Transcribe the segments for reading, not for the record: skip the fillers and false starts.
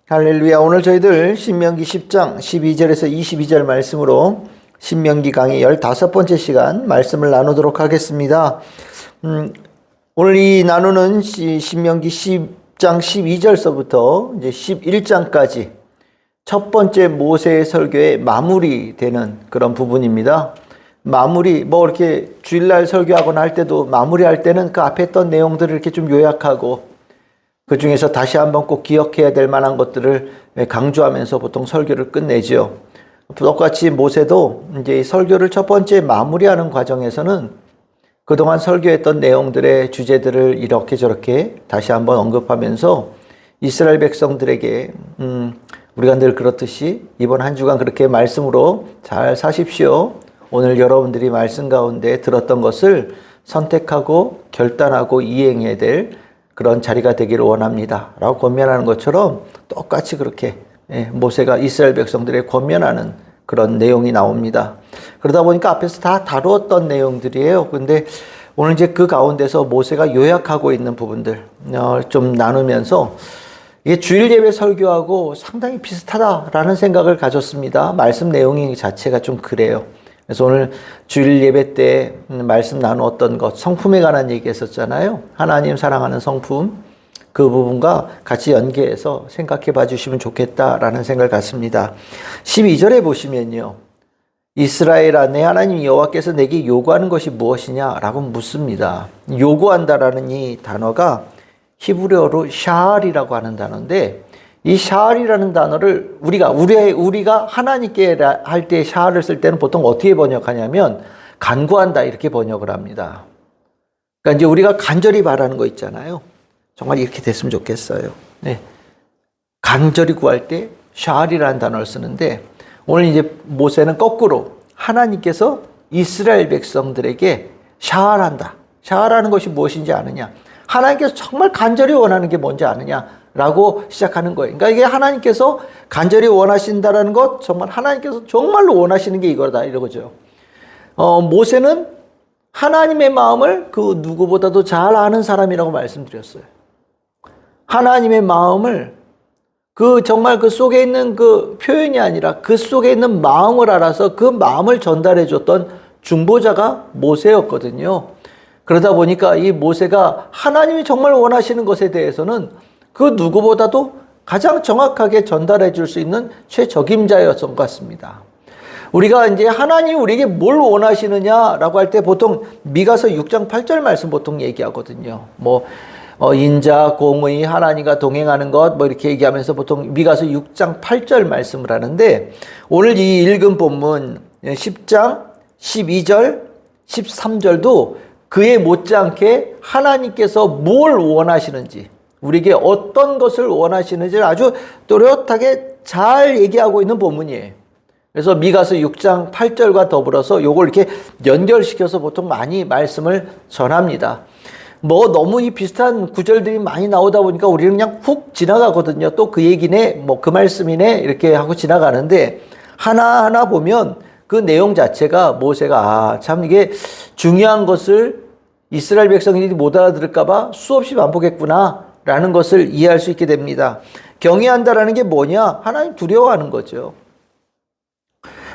할렐루야. 오늘 저희들 신명기 10장 12절에서 22절 말씀으로 신명기 강의 15번째 시간 말씀을 나누도록 하겠습니다. 오늘 이 나누는 신명기 10장 12절서부터 이제 11장까지 첫 번째 모세의 설교의 마무리되는 그런 부분입니다. 마무리, 이렇게 주일날 설교하거나 할 때도 마무리할 때는 그 앞에 했던 내용들을 이렇게 좀 요약하고 그 중에서 다시 한번 꼭 기억해야 될 만한 것들을 강조하면서 보통 설교를 끝내죠. 똑같이 모세도 이제 설교를 첫 번째 마무리하는 과정에서는 그동안 설교했던 내용들의 주제들을 이렇게 저렇게 다시 한번 언급하면서 이스라엘 백성들에게 우리가 늘 그렇듯이 이번 한 주간 그렇게 말씀으로 잘 사십시오. 오늘 여러분들이 말씀 가운데 들었던 것을 선택하고 결단하고 이행해야 될 그런 자리가 되기를 원합니다. 라고 권면하는 것처럼 똑같이 그렇게 모세가 이스라엘 백성들의 권면하는 그런 내용이 나옵니다. 그러다 보니까 앞에서 다 다루었던 내용들이에요. 근데 오늘 이제 그 가운데서 모세가 요약하고 있는 부분들 좀 나누면서 이게 주일 예배 설교하고 상당히 비슷하다라는 생각을 가졌습니다. 말씀 내용이 자체가 좀 그래요. 그래서 오늘 주일 예배 때 말씀 나누었던 것, 성품에 관한 얘기 했었잖아요. 하나님 사랑하는 성품, 그 부분과 같이 연계해서 생각해 봐 주시면 좋겠다라는 생각을 갖습니다. 12절에 보시면요. 이스라엘아, 내 하나님 여호와께서 내게 요구하는 것이 무엇이냐라고 묻습니다. 요구한다라는 이 단어가 히브리어로 샤알이라고 하는 단어인데 이 샤알이라는 단어를 우리가 하나님께 할 때 샤알을 쓸 때는 보통 어떻게 번역하냐면 간구한다 이렇게 번역을 합니다. 그러니까 이제 우리가 간절히 바라는 거 있잖아요. 정말 이렇게 됐으면 좋겠어요. 네. 간절히 구할 때 샤알이라는 단어를 쓰는데 오늘 이제 모세는 거꾸로 하나님께서 이스라엘 백성들에게 샤알한다. 샤알하는 것이 무엇인지 아느냐? 하나님께서 정말 간절히 원하는 게 뭔지 아느냐? 라고 시작하는 거예요. 그러니까 이게 하나님께서 간절히 원하신다라는 것, 정말 하나님께서 정말로 원하시는 게 이거다, 이거죠. 모세는 하나님의 마음을 그 누구보다도 잘 아는 사람이라고 말씀드렸어요. 하나님의 마음을 정말 그 속에 있는 그 표현이 아니라 그 속에 있는 마음을 알아서 그 마음을 전달해 줬던 중보자가 모세였거든요. 그러다 보니까 이 모세가 하나님이 정말 원하시는 것에 대해서는 그 누구보다도 가장 정확하게 전달해 줄 수 있는 최적임자였던 것 같습니다. 우리가 이제 하나님이 우리에게 뭘 원하시느냐라고 할 때 보통 미가서 6장 8절 말씀 보통 얘기하거든요. 인자, 공의, 하나님과 동행하는 것 이렇게 얘기하면서 보통 미가서 6장 8절 말씀을 하는데 오늘 이 읽은 본문 10장 12절 13절도 그에 못지않게 하나님께서 뭘 원하시는지 우리에게 어떤 것을 원하시는지를 아주 또렷하게 잘 얘기하고 있는 본문이에요. 그래서 미가서 6장 8절과 더불어서 요걸 이렇게 연결시켜서 보통 많이 말씀을 전합니다. 너무 이 비슷한 구절들이 많이 나오다 보니까 우리는 그냥 훅 지나가거든요. 또 그 얘기네, 그 말씀이네, 이렇게 하고 지나가는데 하나하나 보면 그 내용 자체가 모세가 참 이게 중요한 것을 이스라엘 백성들이 못 알아들을까봐 수없이 반복했구나 라는 것을 이해할 수 있게 됩니다. 경외한다라는 게 뭐냐? 하나님 두려워하는 거죠.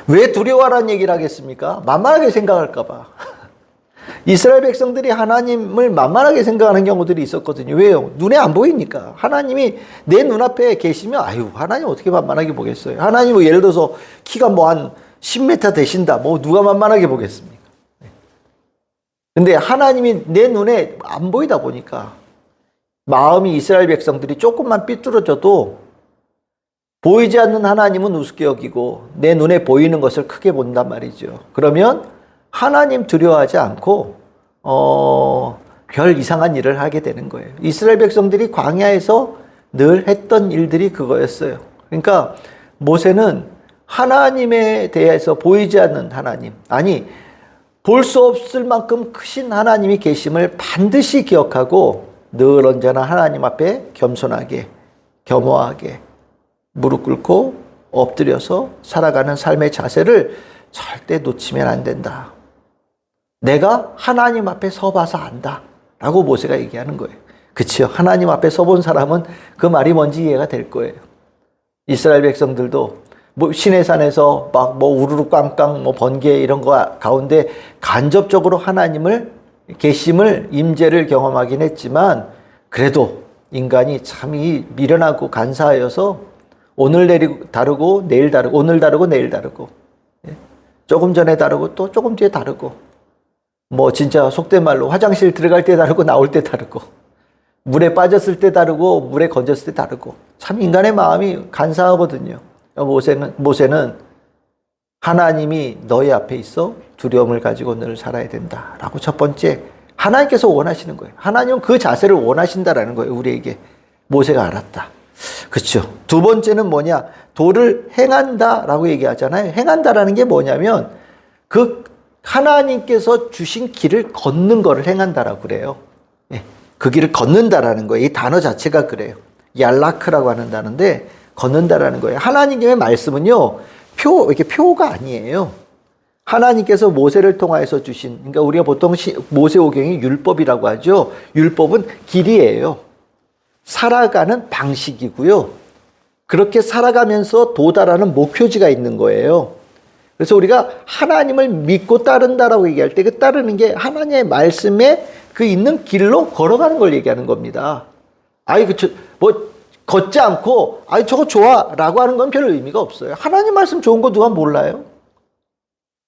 왜 두려워하라는 얘기를 하겠습니까? 만만하게 생각할까봐. 이스라엘 백성들이 하나님을 만만하게 생각하는 경우들이 있었거든요. 왜요? 눈에 안 보이니까. 하나님이 내 눈앞에 계시면 하나님 어떻게 만만하게 보겠어요? 하나님 예를 들어서 키가 한 10m 되신다. 누가 만만하게 보겠습니까? 근데 하나님이 내 눈에 안 보이다 보니까 마음이 이스라엘 백성들이 조금만 삐뚤어져도 보이지 않는 하나님은 우습게 여기고 내 눈에 보이는 것을 크게 본단 말이죠. 그러면 하나님 두려워하지 않고 별 이상한 일을 하게 되는 거예요. 이스라엘 백성들이 광야에서 늘 했던 일들이 그거였어요. 그러니까 모세는 하나님에 대해서 보이지 않는 하나님, 볼 수 없을 만큼 크신 하나님이 계심을 반드시 기억하고 늘 언제나 하나님 앞에 겸손하게, 겸허하게 무릎 꿇고 엎드려서 살아가는 삶의 자세를 절대 놓치면 안 된다. 내가 하나님 앞에 서봐서 안다 라고 모세가 얘기하는 거예요. 그치요? 하나님 앞에 서본 사람은 그 말이 뭔지 이해가 될 거예요. 이스라엘 백성들도 뭐 시내산에서 막 뭐 우르르 꽝꽝 뭐 번개 이런 거 가운데 간접적으로 하나님을 계심을 임재를 경험하긴 했지만 그래도 인간이 참 이 미련하고 간사하여서 오늘 내리고 다르고 내일 다르고 오늘 다르고 내일 다르고 조금 전에 다르고 또 조금 뒤에 다르고 뭐 진짜 속된 말로 화장실 들어갈 때 다르고 나올 때 다르고 물에 빠졌을 때 다르고 물에 건졌을 때 다르고 참 인간의 마음이 간사하거든요. 모세는 하나님이 너희 앞에 있어 두려움을 가지고 늘 살아야 된다라고 첫 번째 하나님께서 원하시는 거예요. 하나님은 그 자세를 원하신다라는 거예요. 우리에게 모세가 알았다. 그렇죠. 두 번째는 뭐냐? 도를 행한다라고 얘기하잖아요. 행한다라는 게 뭐냐면 그 하나님께서 주신 길을 걷는 거를 행한다라고 그래요. 예, 그 길을 걷는다라는 거예요. 이 단어 자체가 그래요. 얄라크라고 하는 단어인데 걷는다라는 거예요. 하나님의 말씀은요. 이렇게 표가 아니에요. 하나님께서 모세를 통하여서 주신, 그러니까 우리가 보통 모세오경이 율법이라고 하죠. 율법은 길이에요. 살아가는 방식이고요. 그렇게 살아가면서 도달하는 목표지가 있는 거예요. 그래서 우리가 하나님을 믿고 따른다라고 얘기할 때 그 따르는 게 하나님의 말씀에 그 있는 길로 걸어가는 걸 얘기하는 겁니다. 뭐 걷지 않고 저거 좋아라고 하는 건 별 의미가 없어요. 하나님 말씀 좋은 거 누가 몰라요?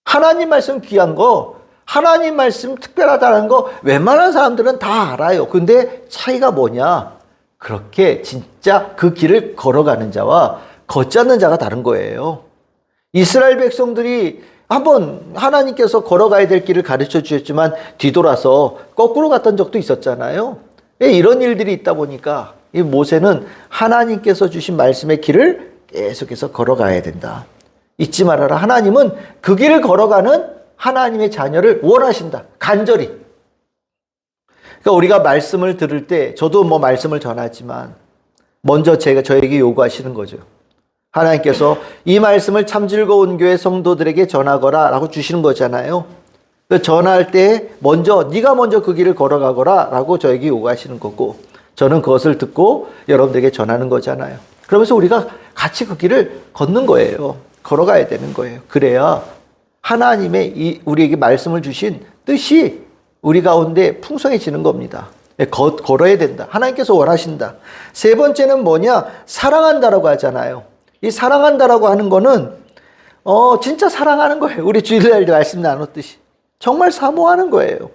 하나님 말씀 귀한 거, 하나님 말씀 특별하다는 거 웬만한 사람들은 다 알아요. 근데 차이가 뭐냐? 그렇게 진짜 그 길을 걸어가는 자와 걷지 않는 자가 다른 거예요. 이스라엘 백성들이 한번 하나님께서 걸어가야 될 길을 가르쳐 주셨지만 뒤돌아서 거꾸로 갔던 적도 있었잖아요. 이런 일들이 있다 보니까 이 모세는 하나님께서 주신 말씀의 길을 계속해서 걸어가야 된다. 잊지 말아라. 하나님은 그 길을 걸어가는 하나님의 자녀를 원하신다. 간절히. 그러니까 우리가 말씀을 들을 때 저도 뭐 말씀을 전하지만 먼저 저에게 요구하시는 거죠. 하나님께서 이 말씀을 참 즐거운 교회 성도들에게 전하거라 라고 주시는 거잖아요. 전할 때 네가 먼저 그 길을 걸어가거라 라고 저에게 요구하시는 거고 저는 그것을 듣고 여러분들에게 전하는 거잖아요. 그러면서 우리가 같이 그 길을 걷는 거예요. 걸어가야 되는 거예요. 그래야 하나님의 우리에게 말씀을 주신 뜻이 우리 가운데 풍성해지는 겁니다. 걸어야 된다. 하나님께서 원하신다. 세 번째는 뭐냐? 사랑한다라고 하잖아요. 이 사랑한다라고 하는 거는 진짜 사랑하는 거예요. 우리 주일날 말씀 나눴듯이 정말 사모하는 거예요.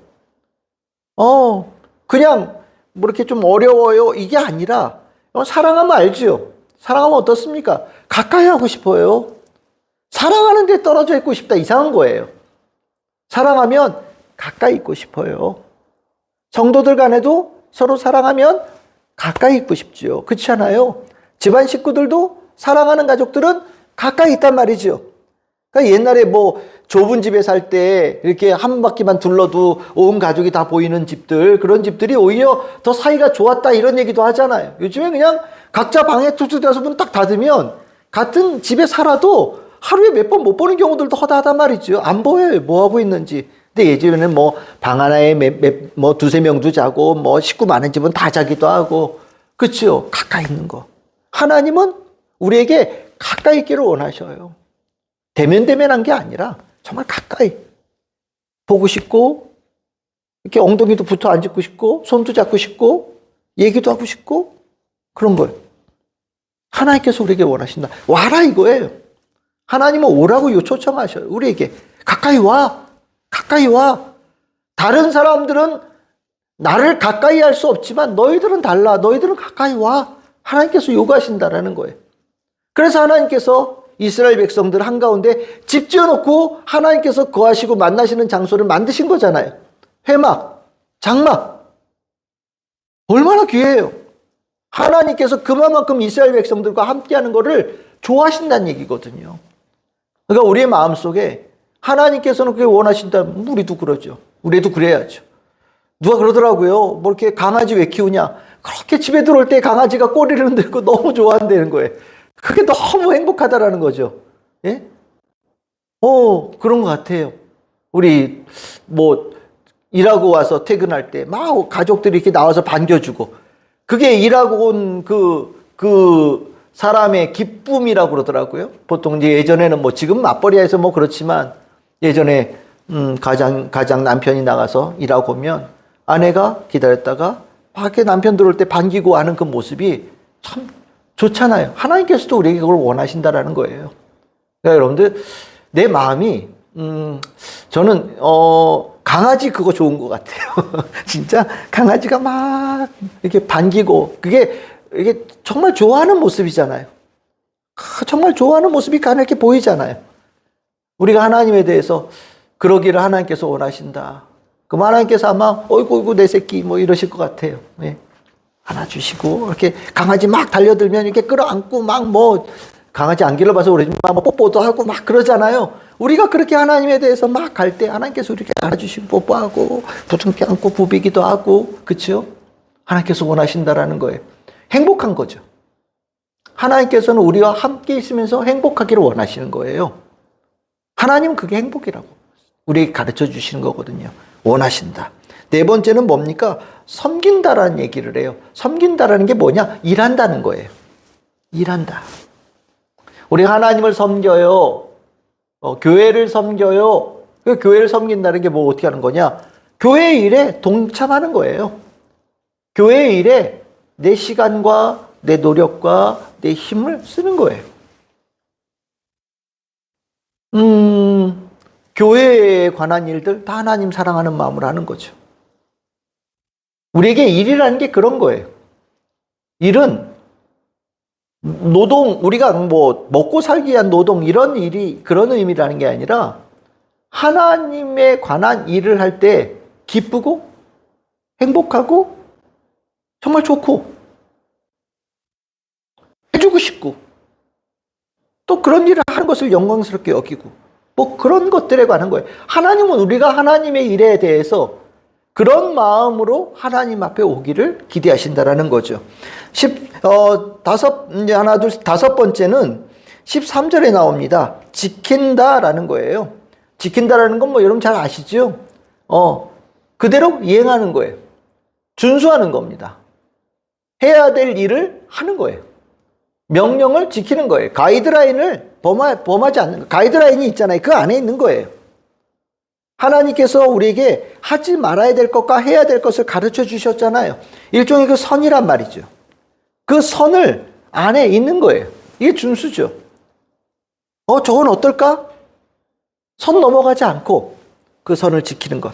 그냥 뭐 이렇게 좀 어려워요 이게 아니라 사랑하면 알죠. 사랑하면 어떻습니까? 가까이 하고 싶어요. 사랑하는데 떨어져 있고 싶다 이상한 거예요. 사랑하면 가까이 있고 싶어요. 성도들 간에도 서로 사랑하면 가까이 있고 싶죠. 그렇지 않아요? 집안 식구들도 사랑하는 가족들은 가까이 있단 말이죠. 그러니까 옛날에 뭐 좁은 집에 살 때 이렇게 한 바퀴만 둘러도 온 가족이 다 보이는 집들, 그런 집들이 오히려 더 사이가 좋았다 이런 얘기도 하잖아요. 요즘에 그냥 각자 방에 툭툭 들어서 문 딱 닫으면 같은 집에 살아도 하루에 몇 번 못 보는 경우들도 허다하단 말이죠. 안 보여요. 뭐 하고 있는지. 근데 예전에는 뭐 방 하나에 뭐 두세 명도 자고 뭐 식구 많은 집은 다 자기도 하고. 그렇죠. 가까이 있는 거. 하나님은 우리에게 가까이 있기를 원하셔요. 대면대면한 게 아니라 정말 가까이 보고 싶고 이렇게 엉덩이도 붙어 앉고 싶고 손도 잡고 싶고 얘기도 하고 싶고 그런 거예요. 하나님께서 우리에게 원하신다. 와라 이거예요. 하나님은 오라고 초청하셔요. 우리에게 가까이 와. 가까이 와. 다른 사람들은 나를 가까이 할 수 없지만 너희들은 달라. 너희들은 가까이 와. 하나님께서 요구하신다라는 거예요. 그래서 하나님께서 이스라엘 백성들 한가운데 집 지어놓고 하나님께서 거하시고 만나시는 장소를 만드신 거잖아요. 회막, 장막. 얼마나 귀해요. 하나님께서 그만큼 이스라엘 백성들과 함께하는 것을 좋아하신다는 얘기거든요. 그러니까 우리의 마음속에 하나님께서는 그게 원하신다면 우리도 그러죠. 우리도 그래야죠. 누가 그러더라고요. 뭐 이렇게 강아지 왜 키우냐. 그렇게 집에 들어올 때 강아지가 꼬리를 흔들고 너무 좋아한다는 거예요. 그게 너무 행복하다라는 거죠. 예? 그런 것 같아요. 우리 뭐 일하고 와서 퇴근할 때 막 가족들이 이렇게 나와서 반겨주고 그게 일하고 온 그 사람의 기쁨이라고 그러더라고요. 보통 이제 예전에는 뭐 지금 맞벌이해서 뭐 그렇지만 예전에 가장 남편이 나가서 일하고 오면 아내가 기다렸다가 밖에 남편 들어올 때 반기고 하는 그 모습이 참 좋잖아요. 하나님께서도 우리에게 그걸 원하신다라는 거예요. 그러니까 여러분들 내 마음이 저는 강아지 그거 좋은 것 같아요. 진짜 강아지가 막 이렇게 반기고 이게 정말 좋아하는 모습이잖아요. 정말 좋아하는 모습이 가늘게 보이잖아요. 우리가 하나님에 대해서 그러기를 하나님께서 원하신다. 그럼 하나님께서 아마 어이구 내 새끼 뭐 이러실 것 같아요. 네. 안아주시고 이렇게 강아지 막 달려들면 이렇게 끌어안고 막 뭐 강아지 안 길러봐서 그러지만 뭐 뽀뽀도 하고 막 그러잖아요. 우리가 그렇게 하나님에 대해서 막 갈 때 하나님께서 이렇게 안아주시고 뽀뽀하고 부둥켜 안고 부비기도 하고 그렇죠? 하나님께서 원하신다라는 거예요. 행복한 거죠. 하나님께서는 우리와 함께 있으면서 행복하기를 원하시는 거예요. 하나님은 그게 행복이라고 우리에게 가르쳐 주시는 거거든요. 원하신다. 네 번째는 뭡니까? 섬긴다라는 얘기를 해요. 섬긴다라는 게 뭐냐? 일한다는 거예요. 일한다. 우리 하나님을 섬겨요. 교회를 섬겨요. 그 교회를 섬긴다는 게 뭐 어떻게 하는 거냐? 교회 일에 동참하는 거예요. 교회 일에 내 시간과 내 노력과 내 힘을 쓰는 거예요. 교회에 관한 일들 다 하나님 사랑하는 마음으로 하는 거죠. 우리에게 일이라는 게 그런 거예요. 일은 노동, 우리가 뭐 먹고 살기 위한 노동 이런 일이 그런 의미라는 게 아니라 하나님에 관한 일을 할 때 기쁘고 행복하고 정말 좋고 해주고 싶고 또 그런 일을 하는 것을 영광스럽게 여기고 뭐 그런 것들에 관한 거예요. 하나님은 우리가 하나님의 일에 대해서 그런 마음으로 하나님 앞에 오기를 기대하신다라는 거죠. 다섯 번째는 13절에 나옵니다. 지킨다라는 거예요. 지킨다라는 건 뭐 여러분 잘 아시죠? 그대로 이행하는 거예요. 준수하는 겁니다. 해야 될 일을 하는 거예요. 명령을 지키는 거예요. 가이드라인을 범하지 않는 거. 가이드라인이 있잖아요. 그 안에 있는 거예요. 하나님께서 우리에게 하지 말아야 될 것과 해야 될 것을 가르쳐 주셨잖아요. 일종의 그 선이란 말이죠. 그 선을 안에 있는 거예요. 이게 준수죠. 저건 어떨까? 선 넘어가지 않고 그 선을 지키는 것.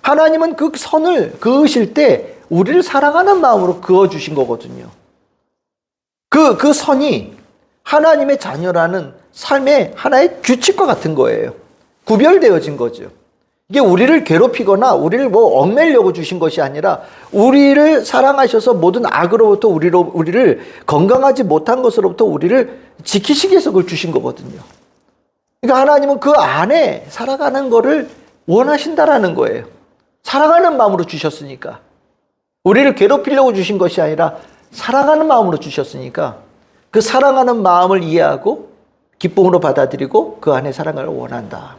하나님은 그 선을 그으실 때 우리를 사랑하는 마음으로 그어주신 거거든요. 그 선이 하나님의 자녀라는 삶의 하나의 규칙과 같은 거예요. 구별되어진 거죠. 이게 우리를 괴롭히거나 우리를 뭐 얽매려고 주신 것이 아니라 우리를 사랑하셔서 모든 악으로부터 우리를 건강하지 못한 것으로부터 우리를 지키시기 위해서 그걸 주신 거거든요. 그러니까 하나님은 그 안에 살아가는 거를 원하신다라는 거예요. 사랑하는 마음으로 주셨으니까. 우리를 괴롭히려고 주신 것이 아니라 사랑하는 마음으로 주셨으니까 그 사랑하는 마음을 이해하고 기쁨으로 받아들이고 그 안에 살아가를 원한다.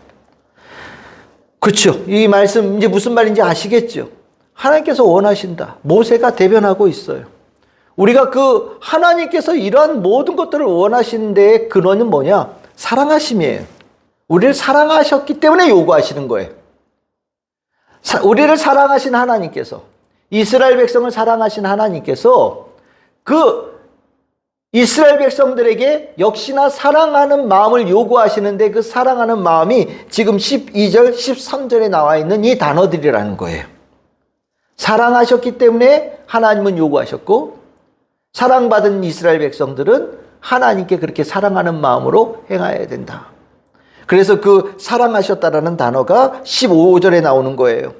그렇죠. 이 말씀 이제 무슨 말인지 아시겠죠? 하나님께서 원하신다. 모세가 대변하고 있어요. 우리가 그 하나님께서 이러한 모든 것들을 원하시는 데의 근원은 뭐냐? 사랑하심이에요. 우리를 사랑하셨기 때문에 요구하시는 거예요. 우리를 사랑하신 하나님께서, 이스라엘 백성을 사랑하신 하나님께서 그 이스라엘 백성들에게 역시나 사랑하는 마음을 요구하시는데 그 사랑하는 마음이 지금 12절, 13절에 나와 있는 이 단어들이라는 거예요. 사랑하셨기 때문에 하나님은 요구하셨고 사랑받은 이스라엘 백성들은 하나님께 그렇게 사랑하는 마음으로 행해야 된다. 그래서 그 사랑하셨다라는 단어가 15절에 나오는 거예요.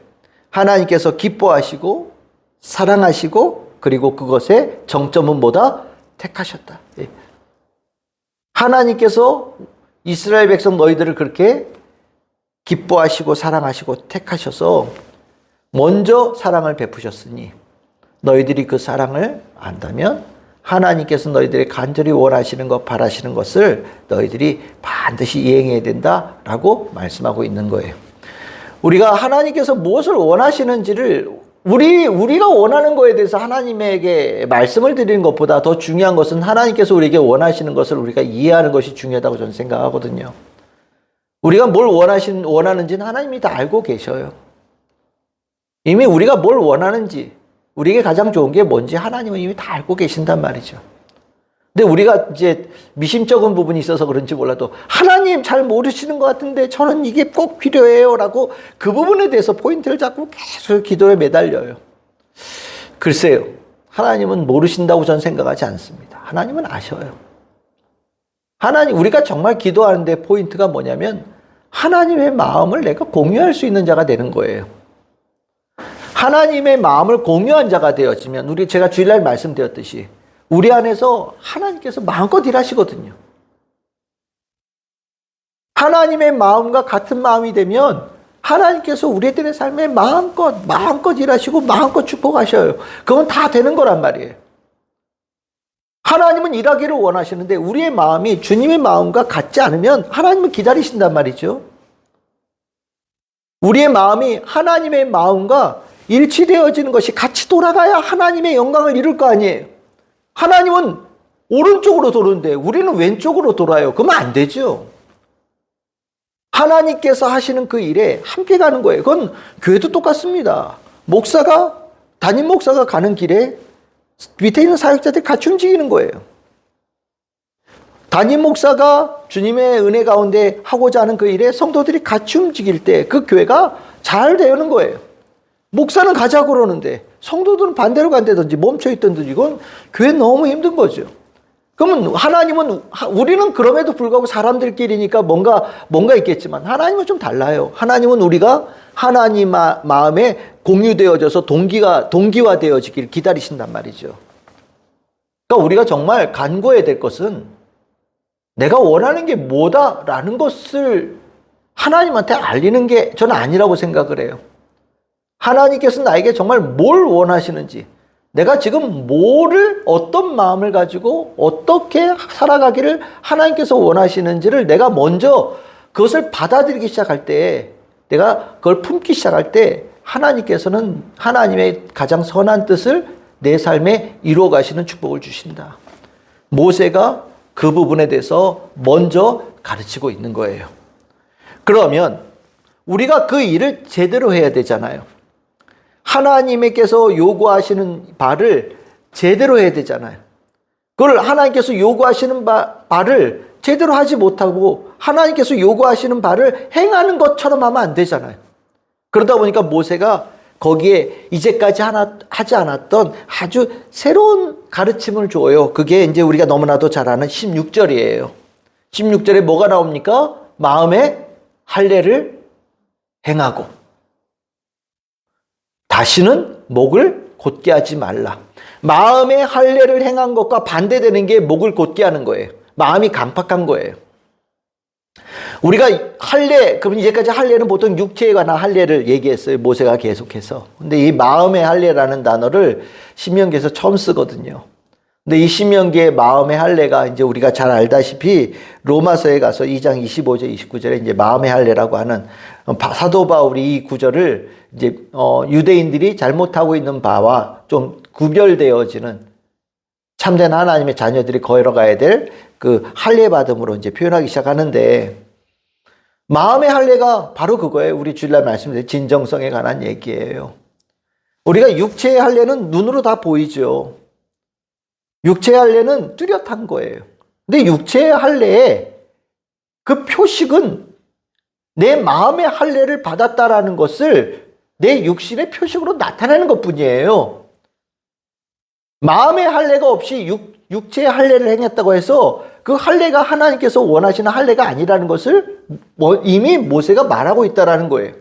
하나님께서 기뻐하시고 사랑하시고 그리고 그것의 정점은 뭐다? 택하셨다. 하나님께서 이스라엘 백성 너희들을 그렇게 기뻐하시고 사랑하시고 택하셔서 먼저 사랑을 베푸셨으니 너희들이 그 사랑을 안다면 하나님께서 너희들이 간절히 원하시는 것, 바라시는 것을 너희들이 반드시 이행해야 된다라고 말씀하고 있는 거예요. 우리가 하나님께서 무엇을 원하시는지를 우리가 원하는 거에 대해서 하나님에게 말씀을 드리는 것보다 더 중요한 것은 하나님께서 우리에게 원하시는 것을 우리가 이해하는 것이 중요하다고 저는 생각하거든요. 우리가 뭘 원하는지는 하나님이 다 알고 계셔요. 이미 우리가 뭘 원하는지, 우리에게 가장 좋은 게 뭔지 하나님은 이미 다 알고 계신단 말이죠. 근데 우리가 이제 미심쩍은 부분이 있어서 그런지 몰라도 하나님 잘 모르시는 것 같은데 저는 이게 꼭 필요해요 라고 그 부분에 대해서 포인트를 잡고 계속 기도에 매달려요. 글쎄요. 하나님은 모르신다고 저는 생각하지 않습니다. 하나님은 아셔요. 우리가 정말 기도하는데 포인트가 뭐냐면 하나님의 마음을 내가 공유할 수 있는 자가 되는 거예요. 하나님의 마음을 공유한 자가 되어지면 제가 주일날 말씀드렸듯이 우리 안에서 하나님께서 마음껏 일하시거든요. 하나님의 마음과 같은 마음이 되면 하나님께서 우리들의 삶에 마음껏 일하시고 마음껏 축복하셔요. 그건 다 되는 거란 말이에요. 하나님은 일하기를 원하시는데 우리의 마음이 주님의 마음과 같지 않으면 하나님은 기다리신단 말이죠. 우리의 마음이 하나님의 마음과 일치되어지는 것이 같이 돌아가야 하나님의 영광을 이룰 거 아니에요. 하나님은 오른쪽으로 도는데 우리는 왼쪽으로 돌아요. 그러면 안 되죠. 하나님께서 하시는 그 일에 함께 가는 거예요. 그건 교회도 똑같습니다. 담임 목사가 가는 길에 밑에 있는 사역자들이 같이 움직이는 거예요. 담임 목사가 주님의 은혜 가운데 하고자 하는 그 일에 성도들이 같이 움직일 때 그 교회가 잘 되는 거예요. 목사는 가자고 그러는데 성도들은 반대로 간다든지 멈춰있던지 이건 교회 너무 힘든 거죠. 그러면 우리는 그럼에도 불구하고 사람들끼리니까 뭔가 있겠지만 하나님은 좀 달라요. 하나님은 우리가 하나님 마음에 공유되어져서 동기화되어지길 기다리신단 말이죠. 그러니까 우리가 정말 간구해야 될 것은 내가 원하는 게 뭐다라는 것을 하나님한테 알리는 게 저는 아니라고 생각을 해요. 하나님께서 나에게 정말 뭘 원하시는지, 내가 지금 어떤 마음을 가지고 어떻게 살아가기를 하나님께서 원하시는지를 내가 먼저 그것을 받아들이기 시작할 때, 내가 그걸 품기 시작할 때 하나님께서는 하나님의 가장 선한 뜻을 내 삶에 이루어 가시는 축복을 주신다. 모세가 그 부분에 대해서 먼저 가르치고 있는 거예요. 그러면 우리가 그 일을 제대로 해야 되잖아요. 하나님께서 요구하시는 바를 제대로 해야 되잖아요. 그걸 하나님께서 요구하시는 바를 제대로 하지 못하고 하나님께서 요구하시는 바를 행하는 것처럼 하면 안 되잖아요. 그러다 보니까 모세가 거기에 이제까지 하지 않았던 아주 새로운 가르침을 줘요. 그게 이제 우리가 너무나도 잘 아는 16절이에요. 16절에 뭐가 나옵니까? 마음에 할례를 행하고 다시는 목을 곧게 하지 말라. 마음에 할례를 행한 것과 반대되는 게 목을 곧게 하는 거예요. 마음이 강팍한 거예요. 우리가 그럼 이제까지 할례는 보통 육체에 관한 할례를 얘기했어요. 모세가 계속해서. 근데 이 마음의 할례라는 단어를 신명기에서 처음 쓰거든요. 근데 이 신명기의 마음의 할례가 이제 우리가 잘 알다시피 로마서에 가서 2장 25절, 29절에 이제 마음의 할례라고 하는 사도 바울이 이 구절을 이제 유대인들이 잘못하고 있는 바와 좀 구별되어지는 참된 하나님의 자녀들이 걸어가야 될 그 할례 받음으로 이제 표현하기 시작하는데, 마음의 할례가 바로 그거예요. 우리 주일날 말씀드린 진정성에 관한 얘기예요. 우리가 육체의 할례는 눈으로 다 보이죠. 육체의 할례는 뚜렷한 거예요. 근데 육체의 할례의 그 표식은 내 마음의 할례를 받았다라는 것을 내 육신의 표식으로 나타내는 것뿐이에요. 마음의 할례가 없이 육체의 할례를 행했다고 해서 그 할례가 하나님께서 원하시는 할례가 아니라는 것을 이미 모세가 말하고 있다라는 거예요.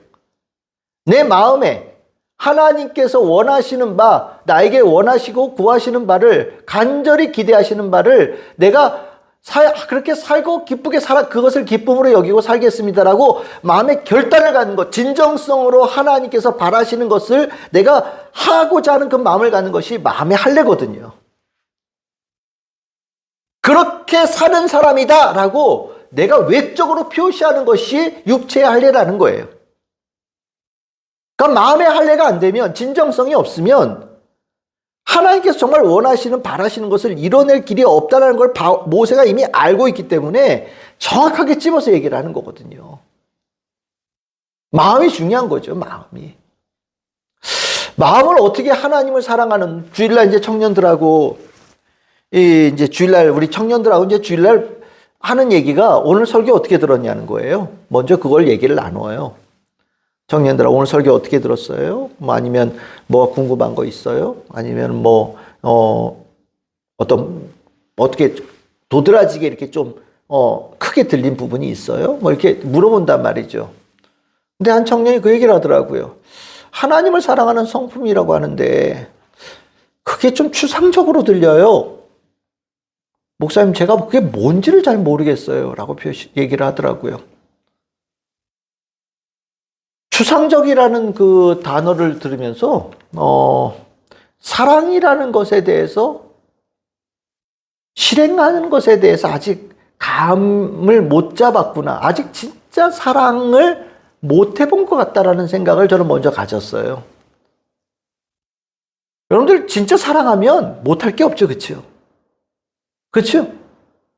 내 마음에 하나님께서 원하시는 바, 나에게 원하시고 구하시는 바를, 간절히 기대하시는 바를 내가 그렇게 살고 기쁘게 그것을 기쁨으로 여기고 살겠습니다라고 마음의 결단을 갖는 것, 진정성으로 하나님께서 바라시는 것을 내가 하고자 하는 그 마음을 갖는 것이 마음의 할례거든요. 그렇게 사는 사람이다라고 내가 외적으로 표시하는 것이 육체의 할례라는 거예요. 그러니까 마음의 할례가 안 되면, 진정성이 없으면 하나님께서 정말 원하시는, 바라시는 것을 이뤄낼 길이 없다는 걸 모세가 이미 알고 있기 때문에 정확하게 찝어서 얘기를 하는 거거든요. 마음이 중요한 거죠, 마음이. 마음을 어떻게 하나님을 사랑하는, 주일날 이제 청년들하고, 이제 주일날, 우리 청년들하고 이제 주일날 하는 얘기가 오늘 설교 어떻게 들었냐는 거예요. 먼저 그걸 얘기를 나눠요. 청년들아, 오늘 설교 어떻게 들었어요? 뭐 아니면 뭐 궁금한 거 있어요? 아니면 뭐, 어떻게 도드라지게 이렇게 좀, 크게 들린 부분이 있어요? 뭐 이렇게 물어본단 말이죠. 근데 한 청년이 그 얘기를 하더라고요. 하나님을 사랑하는 성품이라고 하는데 그게 좀 추상적으로 들려요. 목사님, 제가 그게 뭔지를 잘 모르겠어요. 라고 얘기를 하더라고요. 추상적이라는 그 단어를 들으면서, 사랑이라는 것에 대해서, 실행하는 것에 대해서 아직 감을 못 잡았구나. 아직 진짜 사랑을 못 해본 것 같다라는 생각을 저는 먼저 가졌어요. 여러분들 진짜 사랑하면 못할 게 없죠. 그렇죠? 그렇죠?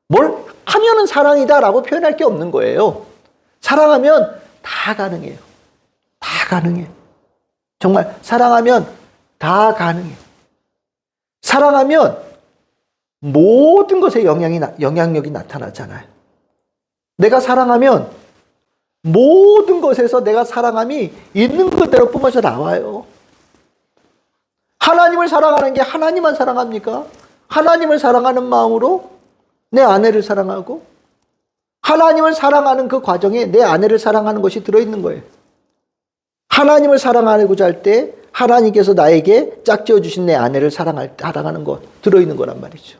뭘 하면은 사랑이다라고 표현할 게 없는 거예요. 사랑하면 다 가능해요. 다 가능해. 정말 사랑하면 다 가능해. 사랑하면 모든 것에 영향력이 나타나잖아요. 내가 사랑하면 모든 것에서 내가 사랑함이 있는 그대로 뿜어져 나와요. 하나님을 사랑하는 게 하나님만 사랑합니까? 하나님을 사랑하는 마음으로 내 아내를 사랑하고, 하나님을 사랑하는 그 과정에 내 아내를 사랑하는 것이 들어있는 거예요. 하나님을 사랑하고자 할 때 하나님께서 나에게 짝지어 주신 내 아내를 사랑하는 것 들어있는 거란 말이죠.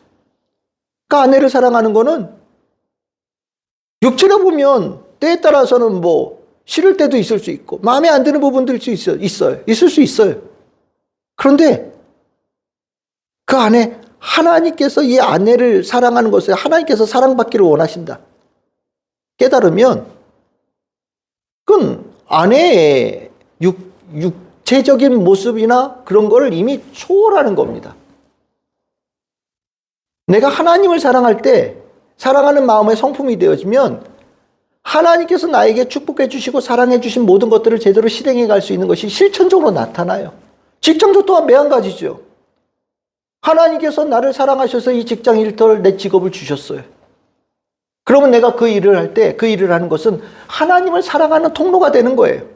그러니까 아내를 사랑하는 거는 육체로 보면 때에 따라서는 뭐 싫을 때도 있을 수 있고 마음에 안 드는 부분도 있을 수 있어요. 그런데 그 안에 하나님께서 이 아내를 사랑하는 것을 하나님께서 사랑받기를 원하신다 깨달으면 그건 아내의 육체적인 모습이나 그런 거를 이미 초월하는 겁니다. 내가 하나님을 사랑할 때 사랑하는 마음의 성품이 되어지면 하나님께서 나에게 축복해 주시고 사랑해 주신 모든 것들을 제대로 실행해 갈 수 있는 것이 실천적으로 나타나요. 직장도 또한 매한가지죠. 하나님께서 나를 사랑하셔서 이 직장 일터를 내 직업을 주셨어요. 그러면 내가 그 일을 할 때 그 일을 하는 것은 하나님을 사랑하는 통로가 되는 거예요.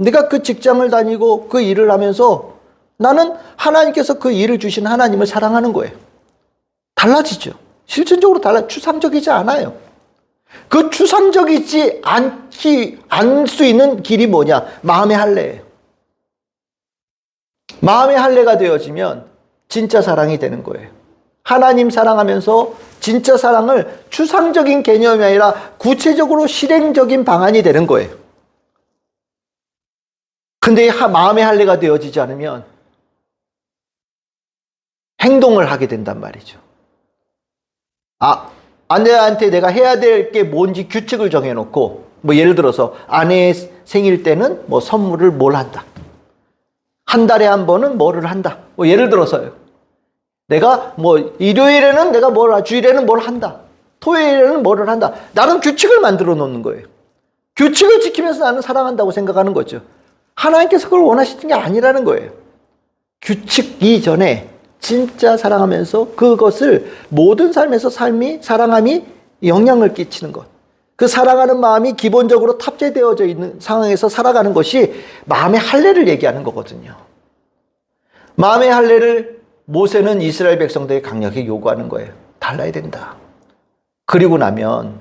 내가 그 직장을 다니고 그 일을 하면서 나는 하나님께서 그 일을 주신 하나님을 사랑하는 거예요. 달라지죠. 실천적으로 추상적이지 않아요. 그 추상적이지 않을 수 있는 길이 뭐냐? 마음의 할례예요. 마음의 할례가 되어지면 진짜 사랑이 되는 거예요. 하나님 사랑하면서 진짜 사랑을 추상적인 개념이 아니라 구체적으로 실행적인 방안이 되는 거예요. 근데 마음의 할례가 되어지지 않으면 행동을 하게 된단 말이죠. 아내한테 내가 해야 될 게 뭔지 규칙을 정해놓고, 뭐 예를 들어서 아내의 생일 때는 뭐 선물을 뭘 한다. 한 달에 한 번은 뭐를 한다. 뭐 예를 들어서요. 내가 뭐 일요일에는 내가 주일에는 뭘 한다. 토요일에는 뭐를 한다. 나름 규칙을 만들어 놓는 거예요. 규칙을 지키면서 나는 사랑한다고 생각하는 거죠. 하나님께서 그걸 원하시는 게 아니라는 거예요. 규칙 이전에 진짜 사랑하면서 그것을 모든 삶에서 사랑함이 영향을 끼치는 것. 그 사랑하는 마음이 기본적으로 탑재되어져 있는 상황에서 살아가는 것이 마음의 할례를 얘기하는 거거든요. 마음의 할례를 모세는 이스라엘 백성들에게 강력히 요구하는 거예요. 달라야 된다. 그리고 나면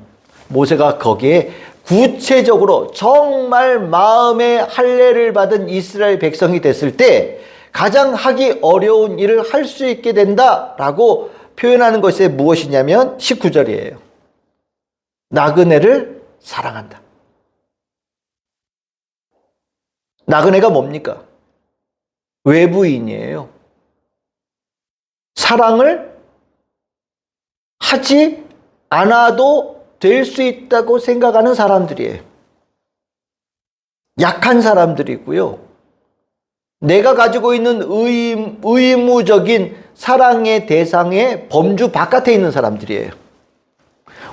모세가 거기에 구체적으로 정말 마음의 할례를 받은 이스라엘 백성이 됐을 때 가장 하기 어려운 일을 할 수 있게 된다라고 표현하는 것이 무엇이냐면 19절이에요. 나그네를 사랑한다. 나그네가 뭡니까? 외부인이에요. 사랑을 하지 않아도 될 수 있다고 생각하는 사람들이에요. 약한 사람들이고요. 내가 가지고 있는 의무적인 사랑의 대상의 범주 바깥에 있는 사람들이에요.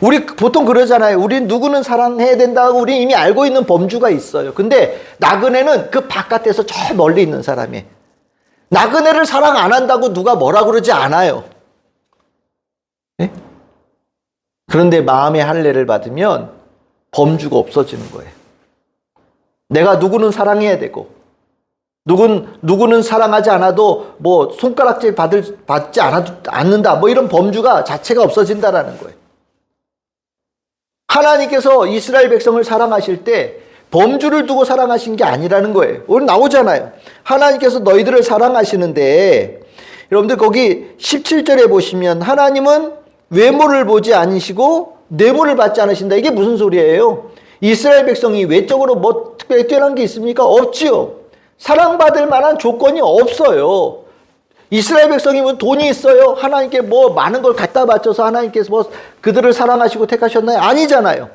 우리 보통 그러잖아요. 우리 누구는 사랑해야 된다고 우리 이미 알고 있는 범주가 있어요. 근데 나그네는 그 바깥에서 저 멀리 있는 사람이에요. 나그네를 사랑 안 한다고 누가 뭐라 그러지 않아요. 네? 그런데 마음의 할례를 받으면 범주가 없어지는 거예요. 내가 누구는 사랑해야 되고 누구는 사랑하지 않아도 뭐 손가락질 받지 않는다 뭐 이런 범주가 자체가 없어진다라는 거예요. 하나님께서 이스라엘 백성을 사랑하실 때 범주를 두고 사랑하신 게 아니라는 거예요. 오늘 나오잖아요. 하나님께서 너희들을 사랑하시는데 여러분들 거기 17절에 보시면 하나님은 외모를 보지 않으시고 뇌물을 받지 않으신다. 이게 무슨 소리예요? 이스라엘 백성이 외적으로 뭐 특별히 뛰어난 게 있습니까? 없지요. 사랑받을 만한 조건이 없어요. 이스라엘 백성이 뭐 돈이 있어요? 하나님께 뭐 많은 걸 갖다 바쳐서 하나님께서 뭐 그들을 사랑하시고 택하셨나요? 아니잖아요.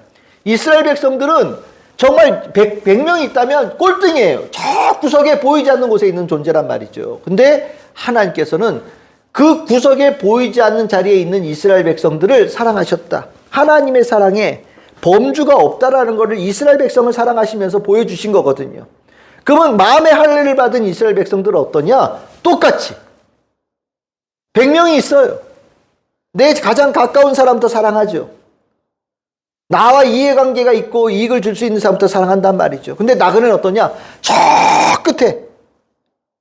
이스라엘 백성들은 정말 100명이 있다면 꼴등이에요. 저 구석에 보이지 않는 곳에 있는 존재란 말이죠. 근데 하나님께서는 그 구석에 보이지 않는 자리에 있는 이스라엘 백성들을 사랑하셨다. 하나님의 사랑에 범주가 없다라는 것을 이스라엘 백성을 사랑하시면서 보여주신 거거든요. 그러면 마음의 할례를 받은 이스라엘 백성들은 어떠냐? 똑같이 100명이 있어요. 내 가장 가까운 사람부터 사랑하죠. 나와 이해관계가 있고 이익을 줄 수 있는 사람부터 사랑한단 말이죠. 근데 나그네는 어떠냐? 저 끝에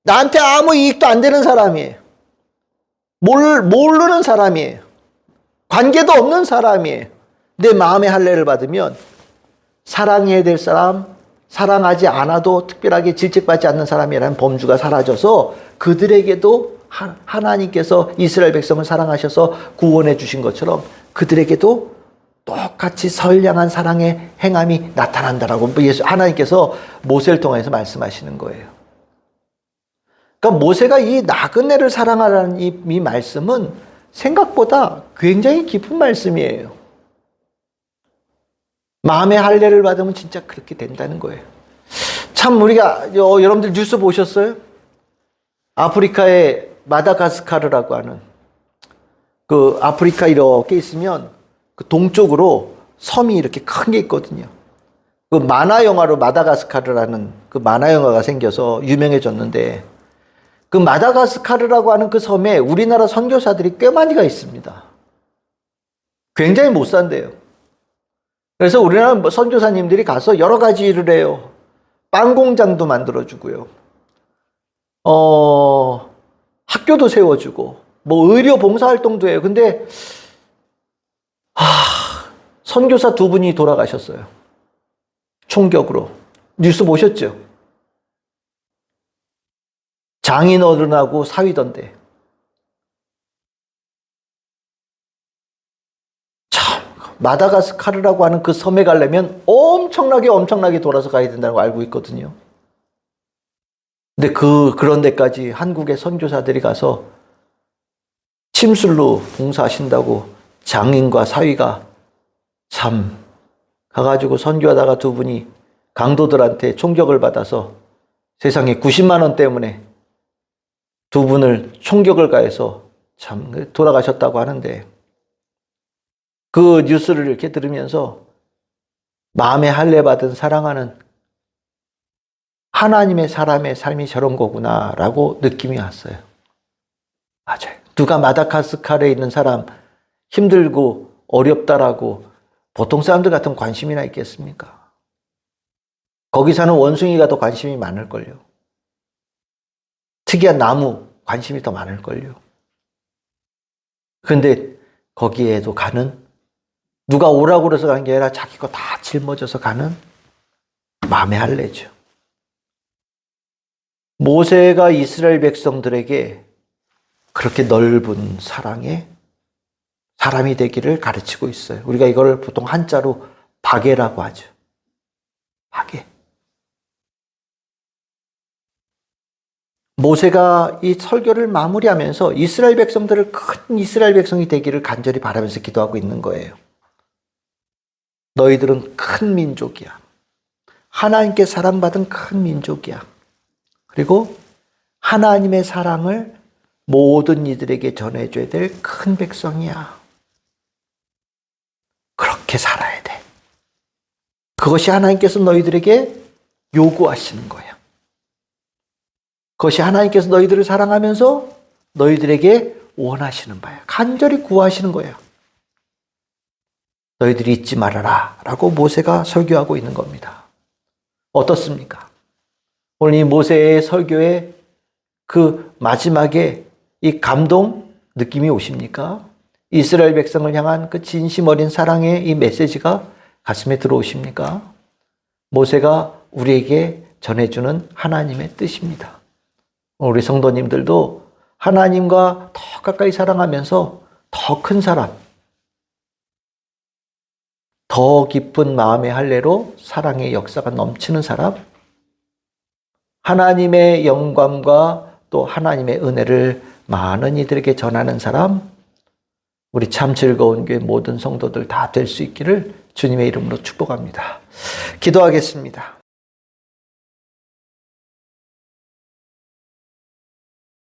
나한테 아무 이익도 안 되는 사람이에요. 모르는 사람이에요. 관계도 없는 사람이에요. 내 마음의 할례를 받으면 사랑해야 될 사람, 사랑하지 않아도 특별하게 질책받지 않는 사람이라는 범주가 사라져서 그들에게도 하나님께서 이스라엘 백성을 사랑하셔서 구원해 주신 것처럼 그들에게도 똑같이 선량한 사랑의 행함이 나타난다라고 하나님께서 모세를 통해서 말씀하시는 거예요. 그러니까 모세가 이 나그네를 사랑하라는 이 말씀은 생각보다 굉장히 깊은 말씀이에요. 마음의 할례를 받으면 진짜 그렇게 된다는 거예요. 참 우리가 여러분들 뉴스 보셨어요? 아프리카의 마다가스카르라고 하는 그 아프리카 이렇게 있으면 그 동쪽으로 섬이 이렇게 큰 게 있거든요. 그 만화 영화로 마다가스카르라는 그 만화 영화가 생겨서 유명해졌는데 그 마다가스카르라고 하는 그 섬에 우리나라 선교사들이 꽤 많이가 있습니다. 굉장히 못 산대요. 그래서 우리나라 선교사님들이 가서 여러 가지 일을 해요. 빵 공장도 만들어주고요. 학교도 세워주고, 뭐 의료 봉사활동도 해요. 근데, 선교사 2분이 돌아가셨어요. 총격으로. 뉴스 보셨죠? 장인어른하고 사위던데. 마다가스카르라고 하는 그 섬에 가려면 엄청나게 돌아서 가야 된다는 걸 알고 있거든요. 근데 그런 데까지 한국의 선교사들이 가서 침술로 봉사하신다고 장인과 사위가 참 가가지고 선교하다가 2분이 강도들한테 총격을 받아서 세상에 90만 원 때문에 2분을 총격을 가해서 참 돌아가셨다고 하는데 그 뉴스를 이렇게 들으면서 마음의 할례 받은 사랑하는 하나님의 사람의 삶이 저런 거구나라고 느낌이 왔어요. 맞아요. 누가 마다가스카르에 있는 사람 힘들고 어렵다라고 보통 사람들 같은 관심이나 있겠습니까? 거기 사는 원숭이가 더 관심이 많을걸요. 특이한 나무 관심이 더 많을걸요. 그런데 거기에도 가는 누가 오라고 그래서 간 게 아니라 자기 거 다 짊어져서 가는 마음의 할례죠. 모세가 이스라엘 백성들에게 그렇게 넓은 사랑의 사람이 되기를 가르치고 있어요. 우리가 이걸 보통 한자로 박애라고 하죠. 박애. 모세가 이 설교를 마무리하면서 이스라엘 백성들을 큰 이스라엘 백성이 되기를 간절히 바라면서 기도하고 있는 거예요. 너희들은 큰 민족이야. 하나님께 사랑받은 큰 민족이야. 그리고 하나님의 사랑을 모든 이들에게 전해줘야 될 큰 백성이야. 그렇게 살아야 돼. 그것이 하나님께서 너희들에게 요구하시는 거야. 그것이 하나님께서 너희들을 사랑하면서 너희들에게 원하시는 바야. 간절히 구하시는 거야. 너희들이 잊지 말아라 라고 모세가 설교하고 있는 겁니다. 어떻습니까? 오늘 이 모세의 설교에 그 마지막에 이 감동 느낌이 오십니까? 이스라엘 백성을 향한 그 진심 어린 사랑의 이 메시지가 가슴에 들어오십니까? 모세가 우리에게 전해주는 하나님의 뜻입니다. 우리 성도님들도 하나님과 더 가까이 사랑하면서 더 큰 사람, 더 깊은 마음의 할례로 사랑의 역사가 넘치는 사람, 하나님의 영광과 또 하나님의 은혜를 많은 이들에게 전하는 사람, 우리 참 즐거운 교회 모든 성도들 다 될 수 있기를 주님의 이름으로 축복합니다. 기도하겠습니다.